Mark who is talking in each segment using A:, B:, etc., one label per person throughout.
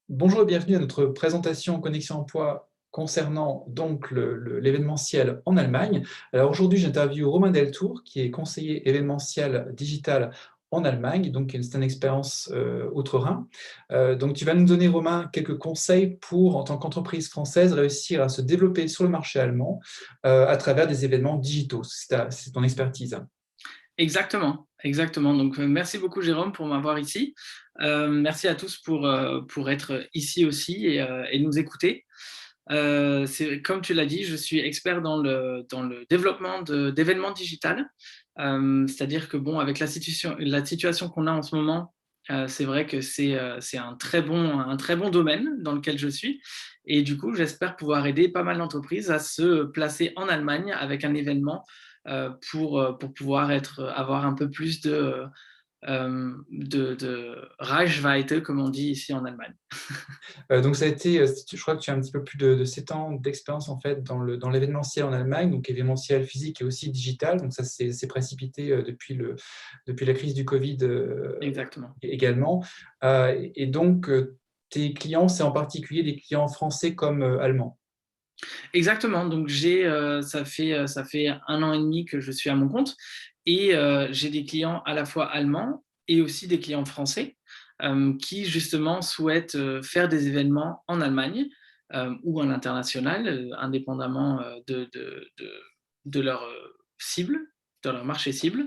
A: Bonjour et bienvenue à notre présentation Connexion Emploi concernant donc l'événementiel en Allemagne. Alors aujourd'hui, j'interviewe Romain Deltour, qui est conseiller événementiel digital en Allemagne, donc c'est une expérience outre-Rhin. Donc tu vas nous donner, Romain, quelques conseils pour, en tant qu'entreprise française, réussir à se développer sur le marché allemand à travers des événements digitaux. C'est ton expertise.
B: Exactement, exactement. Donc, merci beaucoup Jérôme pour m'avoir ici. Merci à tous pour être ici aussi et nous écouter. Comme tu l'as dit, je suis expert dans le développement d'événements digitales. C'est-à-dire que bon, avec la situation qu'on a en ce moment, c'est vrai que c'est un très bon domaine dans lequel je suis. Et du coup, j'espère pouvoir aider pas mal d'entreprises à se placer en Allemagne avec un événement pour pouvoir avoir un peu plus de Reichweite, comme on dit ici en Allemagne.
A: Donc ça a été, je crois que tu as un petit peu plus de 7 ans d'expérience en fait dans l'événementiel en Allemagne, donc événementiel physique et aussi digital. Donc ça s'est précipité depuis la crise du Covid
B: Exactement.
A: également. Et donc tes clients, c'est en particulier des clients français comme allemands.
B: Exactement. Donc ça fait 1 an et demi que je suis à mon compte et j'ai des clients à la fois allemands et aussi des clients français qui justement souhaitent faire des événements en Allemagne ou à l'international, indépendamment de leur cible, de leur marché cible.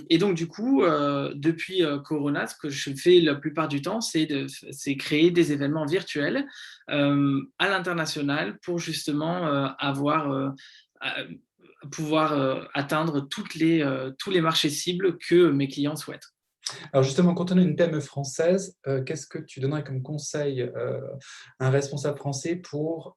B: Et donc du coup, depuis Corona, ce que je fais la plupart du temps, c'est créer des événements virtuels à l'international pour justement pouvoir atteindre tous les marchés cibles que mes clients souhaitent.
A: Alors justement, quand on a une PME française, qu'est-ce que tu donnerais comme conseil à un responsable français pour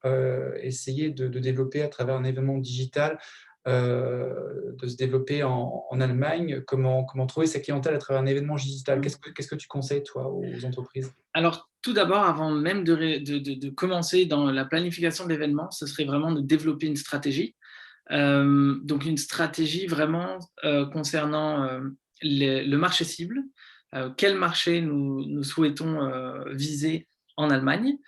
A: essayer de développer à travers un événement digital, de se développer en Allemagne? Comment trouver sa clientèle à travers un événement digital? Qu'est-ce que tu conseilles, toi, aux entreprises?
B: Alors, tout d'abord, avant même de commencer dans la planification de l'événement, ce serait vraiment de développer une stratégie. Donc, une stratégie vraiment concernant le marché cible. Quel marché nous souhaitons viser en Allemagne?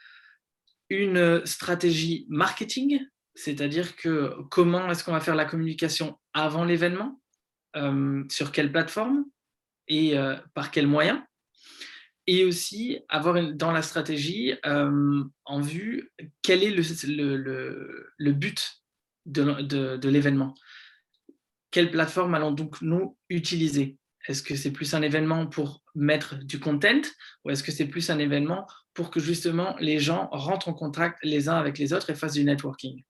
B: Une stratégie marketing, c'est-à-dire que comment est-ce qu'on va faire la communication avant l'événement, sur quelle plateforme et par quels moyens. Et aussi avoir dans la stratégie en vue quel est le but de l'événement. Quelle plateforme allons donc nous utiliser? Est-ce que c'est plus un événement pour mettre du content ou est-ce que c'est plus un événement pour que justement les gens rentrent en contact les uns avec les autres et fassent du networking?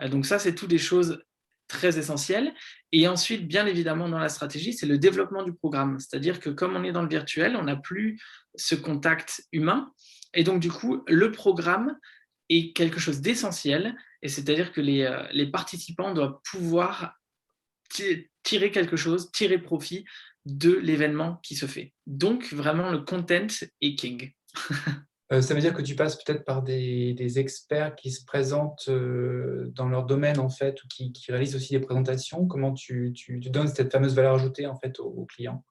B: Donc ça, c'est tout des choses très essentielles. Et ensuite, bien évidemment, dans la stratégie, c'est le développement du programme. C'est-à-dire que comme on est dans le virtuel, on n'a plus ce contact humain. Et donc, du coup, le programme est quelque chose d'essentiel. Et c'est-à-dire que les participants doivent pouvoir tirer quelque chose, tirer profit de l'événement qui se fait. Donc, vraiment, le content est king.
A: Ça veut dire que tu passes peut-être par des experts qui se présentent dans leur domaine, en fait, ou qui réalisent aussi des présentations. Comment tu donnes cette fameuse valeur ajoutée, en fait, aux clients?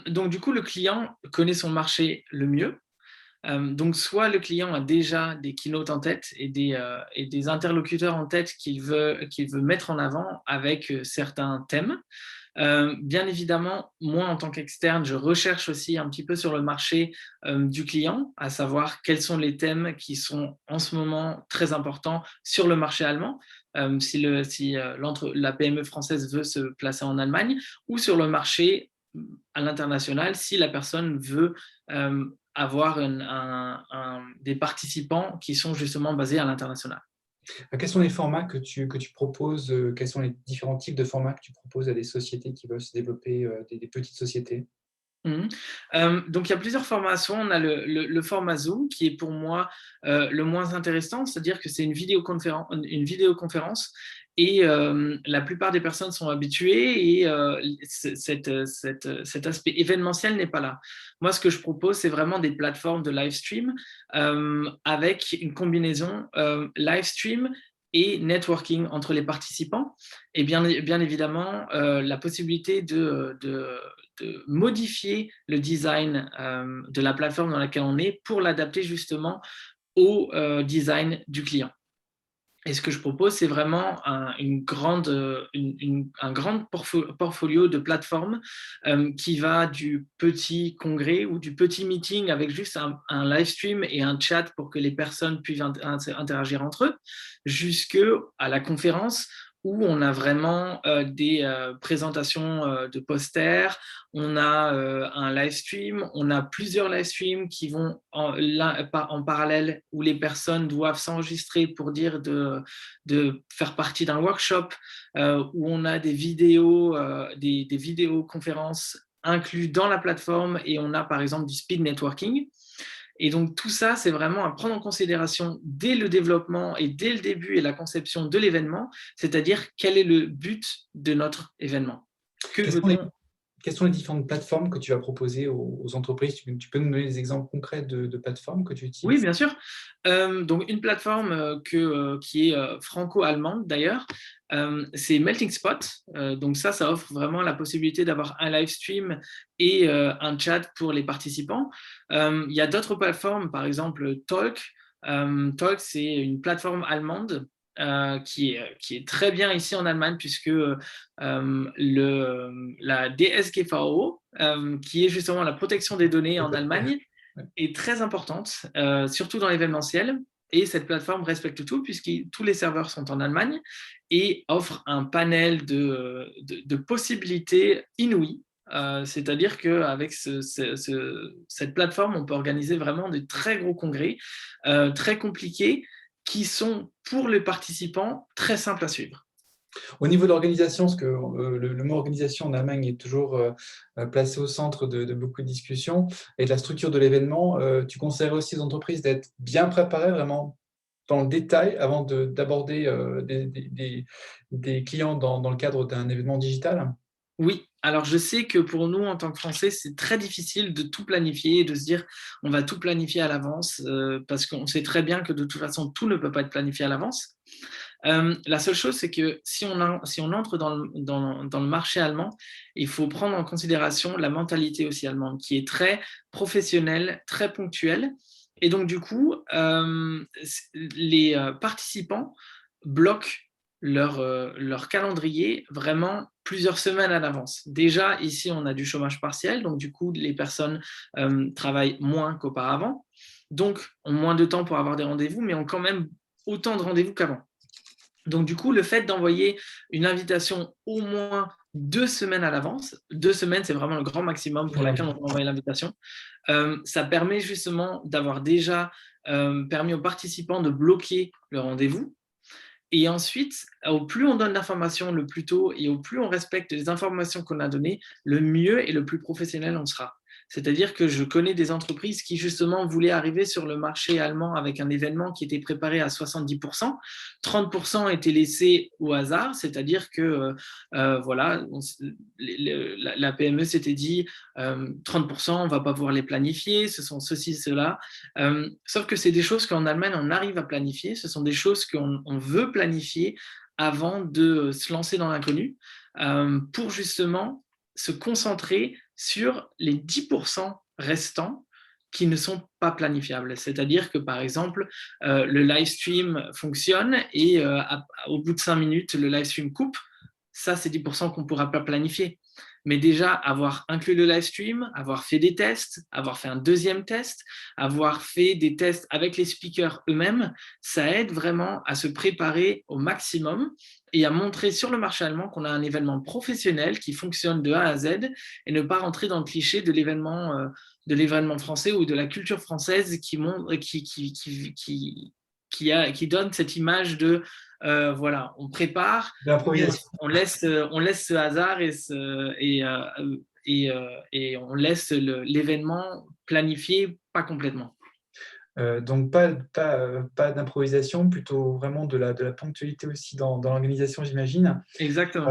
B: Donc, du coup, le client connaît son marché le mieux. Donc, soit le client a déjà des keynotes en tête et des interlocuteurs en tête qu'il veut mettre en avant avec certains thèmes. Bien évidemment, moi, en tant qu'externe, je recherche aussi un petit peu sur le marché du client, à savoir quels sont les thèmes qui sont en ce moment très importants sur le marché allemand, si la PME française veut se placer en Allemagne, ou sur le marché à l'international, si la personne veut avoir des participants qui sont justement basés à l'international.
A: Quels sont les formats que tu proposes? Quels sont les différents types de formats que tu proposes à des sociétés qui veulent se développer, des petites sociétés?
B: Mmh. Donc il y a plusieurs formations. On a le format Zoom qui est pour moi le moins intéressant, c'est-à-dire que c'est une vidéoconférence et la plupart des personnes sont habituées et cet aspect événementiel n'est pas là. Moi, ce que je propose, c'est vraiment des plateformes de live stream avec une combinaison live stream et networking entre les participants et bien évidemment la possibilité de modifier le design de la plateforme dans laquelle on est pour l'adapter justement au design du client. Et ce que je propose, c'est vraiment un grand portfolio de plateformes qui va du petit congrès ou du petit meeting avec juste un live stream et un chat pour que les personnes puissent interagir entre eux, jusqu'à la conférence où on a vraiment des présentations de posters, on a un live stream, on a plusieurs live streams qui vont en parallèle où les personnes doivent s'enregistrer pour dire de faire partie d'un workshop, où on a des vidéos, des vidéoconférences inclus dans la plateforme et on a par exemple du speed networking. Et donc tout ça, c'est vraiment à prendre en considération dès le développement et dès le début et la conception de l'événement, c'est-à-dire quel est le but de notre événement. Que veut-on?
A: Quelles sont les différentes plateformes que tu vas proposer aux entreprises? Tu peux nous donner des exemples concrets de plateformes que tu
B: Oui,
A: utilises?
B: bien sûr. Donc une plateforme qui est franco-allemande d'ailleurs, c'est Melting Spot. Donc ça offre vraiment la possibilité d'avoir un live stream et un chat pour les participants. Il y a d'autres plateformes, par exemple Talk. Talk, c'est une plateforme allemande qui est très bien ici en Allemagne puisque la DSGVO, qui est justement la protection des données en Allemagne,
A: Ouais.
B: est très importante, surtout dans l'événementiel. Et cette plateforme respecte tout, puisque tous les serveurs sont en Allemagne et offre un panel de possibilités inouïes. C'est-à-dire qu'avec cette plateforme, on peut organiser vraiment de très gros congrès, très compliqués, qui sont pour les participants très simples à suivre.
A: Au niveau de l'organisation, parce que le mot organisation en Allemagne est toujours placé au centre de beaucoup de discussions, et de la structure de l'événement, tu conseillerais aussi aux entreprises d'être bien préparées, vraiment dans le détail, avant d'aborder des clients dans le cadre d'un événement digital?
B: Oui, alors je sais que pour nous, en tant que Français, c'est très difficile de tout planifier et de se dire on va tout planifier à l'avance parce qu'on sait très bien que de toute façon, tout ne peut pas être planifié à l'avance. La seule chose, c'est que si on entre dans le marché allemand, il faut prendre en considération la mentalité aussi allemande, qui est très professionnelle, très ponctuelle. Et donc, du coup, les participants bloquent leur calendrier vraiment plusieurs semaines à l'avance. Déjà, ici, on a du chômage partiel, donc du coup, les personnes travaillent moins qu'auparavant, donc ont moins de temps pour avoir des rendez-vous, mais ont quand même autant de rendez-vous qu'avant. Donc, du coup, le fait d'envoyer une invitation au moins 2 semaines à l'avance, 2 semaines, c'est vraiment le grand maximum pour laquelle on peut envoyer l'invitation, ça permet justement d'avoir déjà permis aux participants de bloquer le rendez-vous. Et ensuite, au plus on donne l'information le plus tôt et au plus on respecte les informations qu'on a données, le mieux et le plus professionnel on sera. C'est-à-dire que je connais des entreprises qui justement voulaient arriver sur le marché allemand avec un événement qui était préparé à 70%. 30% étaient laissés au hasard, c'est-à-dire que voilà, la PME s'était dit 30%, on ne va pas pouvoir les planifier, ce sont ceci, cela. Sauf que c'est des choses qu'en Allemagne, on arrive à planifier, ce sont des choses qu'on veut planifier avant de se lancer dans l'inconnu, pour justement se concentrer sur les 10% restants qui ne sont pas planifiables. C'est-à-dire que, par exemple, le live stream fonctionne et au bout de 5 minutes, le live stream coupe. Ça, c'est 10% qu'on ne pourra pas planifier. Mais déjà, avoir inclus le live stream, avoir fait des tests, avoir fait un deuxième test, avoir fait des tests avec les speakers eux-mêmes, ça aide vraiment à se préparer au maximum et à montrer sur le marché allemand qu'on a un événement professionnel qui fonctionne de A à Z et ne pas rentrer dans le cliché de l'événement français ou de la culture française qui donne cette image de voilà, on prépare, mais
A: L'improvisation.
B: on laisse ce hasard et on laisse l'événement planifié pas complètement.
A: Donc pas d'improvisation, plutôt vraiment de la ponctualité aussi dans l'organisation, j'imagine.
B: Exactement.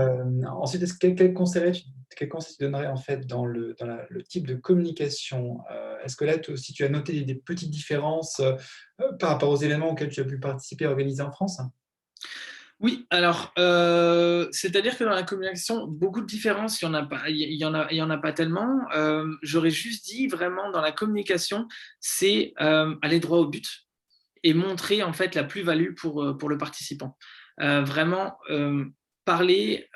A: Ensuite, quel conseil tu donnerais en fait dans le type de communication? Est-ce que là, si tu as noté des petites différences par rapport aux événements auxquels tu as pu participer et organiser en France?
B: Oui, alors, c'est-à-dire que dans la communication, beaucoup de différences, il y en a pas, il y en a pas tellement. J'aurais juste dit vraiment dans la communication, c'est aller droit au but et montrer en fait la plus-value pour le participant. Vraiment parler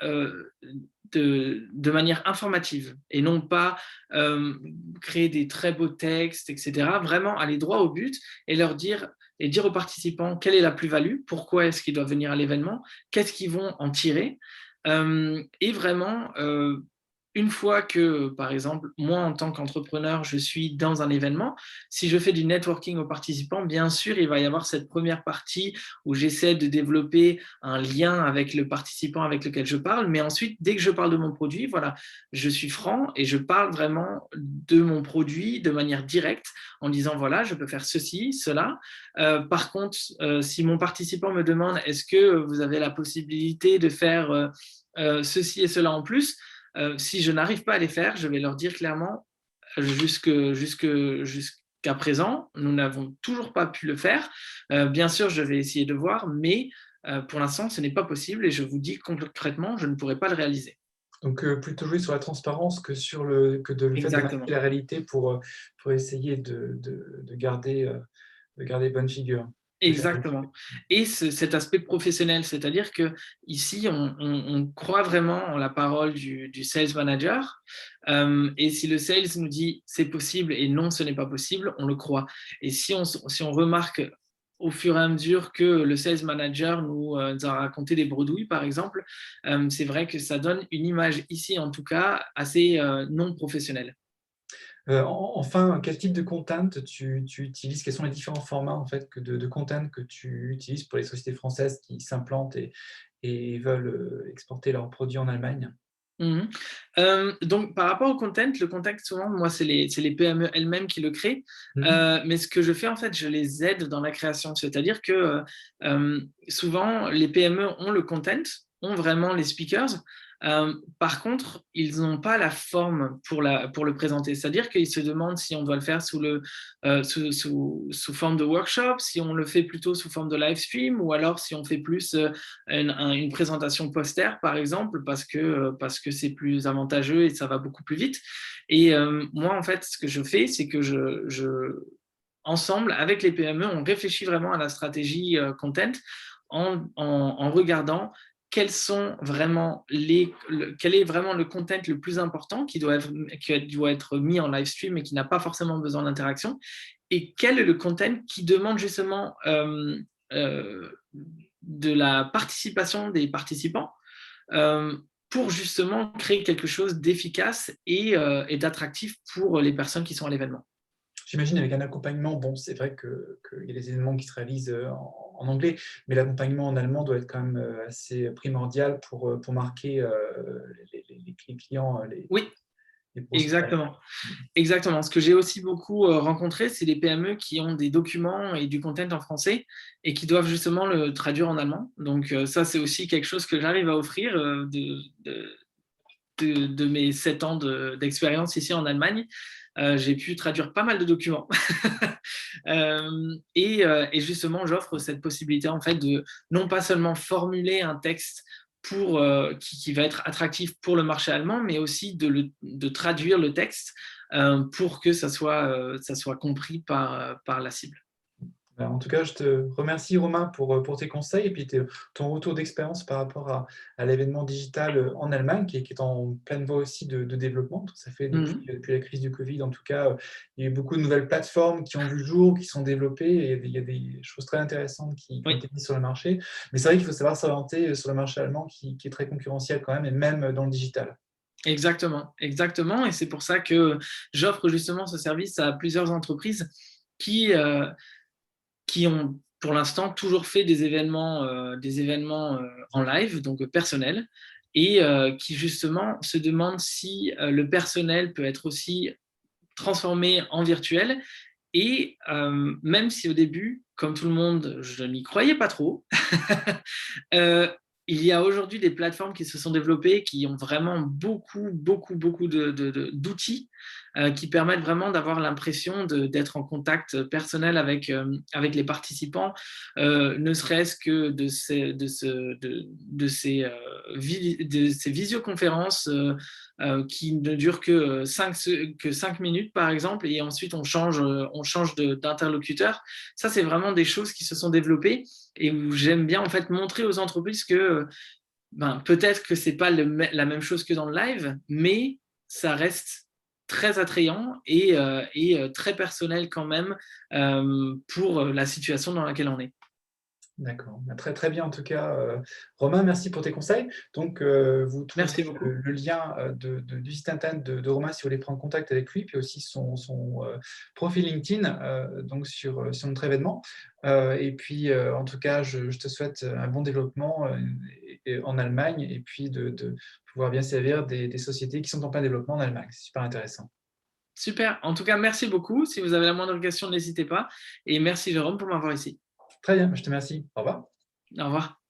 B: de manière informative et non pas euh, créer des très beaux textes, etc. Vraiment aller droit au but et leur dire et dire aux participants quelle est la plus-value, pourquoi est-ce qu'ils doivent venir à l'événement, qu'est-ce qu'ils vont en tirer. Et vraiment, une fois que, par exemple, moi, en tant qu'entrepreneur, je suis dans un événement, si je fais du networking aux participants, bien sûr, il va y avoir cette première partie où j'essaie de développer un lien avec le participant avec lequel je parle. Mais ensuite, dès que je parle de mon produit, voilà, je suis franc et je parle vraiment de mon produit de manière directe en disant, voilà, je peux faire ceci, cela. Par contre, si mon participant me demande, est-ce que vous avez la possibilité de faire ceci et cela en plus, si je n'arrive pas à les faire, je vais leur dire clairement, jusqu'à présent, nous n'avons toujours pas pu le faire. Bien sûr, je vais essayer de voir, mais pour l'instant, ce n'est pas possible et je vous dis concrètement, je ne pourrai pas le réaliser.
A: Donc, plutôt jouer sur la transparence que le fait de masquer
B: Exactement.
A: la réalité pour essayer de garder bonne figure, de faire bonne figure.
B: Exactement. Et cet aspect professionnel, c'est-à-dire que ici, on croit vraiment en la parole du sales manager. Et si le sales nous dit c'est possible et non, ce n'est pas possible, on le croit. Et si on remarque au fur et à mesure que le sales manager nous a raconté des bredouilles, par exemple, c'est vrai que ça donne une image ici, en tout cas, assez non professionnelle.
A: Enfin, quel type de content tu utilises? Quels sont les différents formats en fait de content que tu utilises pour les sociétés françaises qui s'implantent et veulent exporter leurs produits en Allemagne?
B: Mhm. Donc, par rapport au content, le content, souvent, moi, c'est les PME elles-mêmes qui le créent.
A: Mhm.
B: Mais ce que je fais, en fait, je les aide dans la création. C'est-à-dire que souvent, les PME ont le content, ont vraiment les speakers. Par contre, ils n'ont pas la forme pour le présenter. C'est-à-dire qu'ils se demandent si on doit le faire sous forme de workshop, si on le fait plutôt sous forme de live stream, ou alors si on fait plus une présentation poster, par exemple, parce que c'est plus avantageux et ça va beaucoup plus vite. Et moi, en fait, ce que je fais, c'est que ensemble, avec les PME, on réfléchit vraiment à la stratégie content en regardant quel est vraiment le content le plus important qui doit être mis en live stream et qui n'a pas forcément besoin d'interaction, et quel est le content qui demande justement euh, de la participation des participants euh, pour justement créer quelque chose d'efficace et d'attractif pour les personnes qui sont à l'événement.
A: J'imagine avec un accompagnement, bon, c'est vrai qu'il y a des événements qui se réalisent en anglais, mais l'accompagnement en allemand doit être quand même assez primordial pour marquer les clients,
B: Oui,
A: les prospects.
B: exactement. Exactement. Ce que j'ai aussi beaucoup rencontré, c'est les PME qui ont des documents et du content en français et qui doivent justement le traduire en allemand. Donc ça, c'est aussi quelque chose que j'arrive à offrir de mes 7 ans d'expérience ici en Allemagne. J'ai pu traduire pas mal de documents. Et justement, j'offre cette possibilité en fait de non pas seulement formuler un texte qui va être attractif pour le marché allemand, mais aussi de traduire le texte pour que ça soit compris par la cible.
A: Ben, en tout cas, je te remercie Romain pour tes conseils et puis ton retour d'expérience par rapport à l'événement digital en Allemagne qui est en pleine voie aussi de développement. Ça fait
B: Mhm.
A: depuis la crise du Covid, en tout cas, il y a eu beaucoup de nouvelles plateformes qui ont vu le jour, qui sont développées et il y a des choses très intéressantes qui ont
B: Oui,
A: été mises sur le marché. Mais c'est vrai qu'il faut savoir s'orienter sur le marché allemand qui est très concurrentiel quand même et même dans le digital.
B: exactement, exactement. Et c'est pour ça que j'offre justement ce service à plusieurs entreprises qui, euh, qui ont pour l'instant toujours fait des événements en live, donc personnels, et qui justement se demandent si le personnel peut être aussi transformé en virtuel. Et même si au début, comme tout le monde, je n'y croyais pas trop, euh, il y a aujourd'hui des plateformes qui se sont développées, qui ont vraiment beaucoup, beaucoup, beaucoup d'outils qui permettent vraiment d'avoir l'impression d'être en contact personnel avec les participants, ne serait-ce que de ces visioconférences qui ne durent que 5 minutes, par exemple, et ensuite on change d'interlocuteur. Ça, c'est vraiment des choses qui se sont développées et où j'aime bien en fait montrer aux entreprises que peut-être que c'est pas la même chose que dans le live, mais ça reste très attrayant et très personnel quand même pour la situation dans laquelle on est.
A: D'accord. Très, très bien en tout cas. Romain, merci pour tes conseils. Donc, vous trouverez
B: Merci beaucoup.
A: le lien du site internet de Romain si vous voulez prendre contact avec lui, puis aussi son profil LinkedIn donc sur notre événement. Et puis, en tout cas, je te souhaite un bon développement en Allemagne et puis de pouvoir bien servir des sociétés qui sont en plein développement en Allemagne. C'est super intéressant.
B: Super. En tout cas, merci beaucoup. Si vous avez la moindre question, n'hésitez pas. Et merci Jérôme pour m'avoir ici.
A: Très bien, je te remercie. Au revoir.
B: Au revoir.